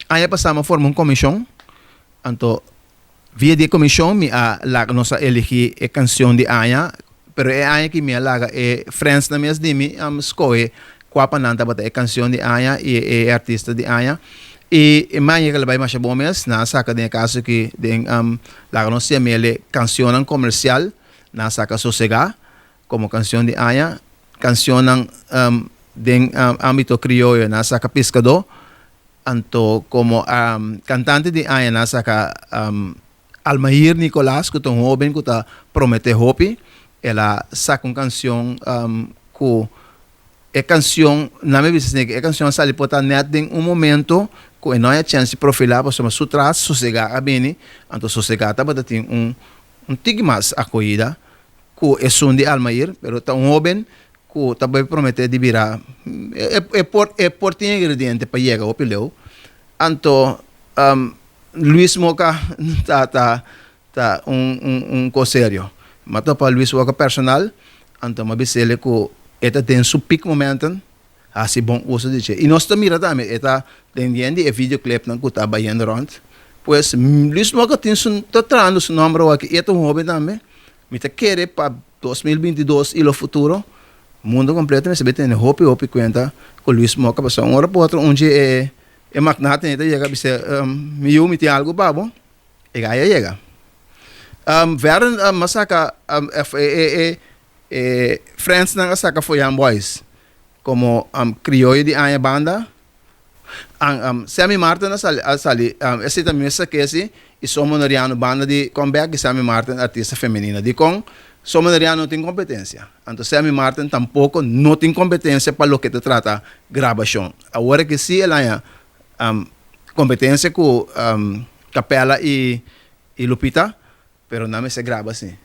Aí passamos forma uma comissão, então via de comissão me a lá nós elegi a canção de Aya, pero é Aya que me laga é friends na minhas dimi escolhe qual pananta bata é canção de Aya e é artista de Aya. E manhã que ela vai mais bom mês, na saca de caso que de lá nós se mele canção comercial, na saca sossegar como canção de Aya, canção de âmbito criollo, na saca pescador, anto como cantante de Aya, na saca Almair Nicolás, que é um jovem que está promete hopi, ela saca uma canção que é canção, na minha visão, é canção sali pota net em momento que não é chance de profilar, para somos sutras, sossegar a bem, então sossegar tá para ter tigmas acolhida, que é som de Almair, pero tá jovem que também promete de virar, por ter ingrediente para chegar ao pileu, então Luis Moca tá cosério. Mas para Luis Moca personal, então uma vez ele que eta tem su pico momento, assim bom uso de che. E nós também também eta tendendo e videoclip não que tá baiando rond. Pois Luis Moca tem su tá trando su número aqui, eta um jovem também. Me tá querer para 2022 e o futuro. Mundo completo, mas tem hope conta com Luis Moca passou hora por outro onde é magnata, então chega a ser me tem algo babo, e aí chega. Veren masaka friends na masaka foi boys, como criollo de Aya banda, Sammy Martin sali, esse também essa que esse e somos noriano banda de comeback e Sammy Martin artista feminina de com somos noriano não tem competência, então Sammy Martin tampouco não tem competência para o que te trata gravação. Agora que se ela competência com Capela e Lupita, pero não me se grava assim.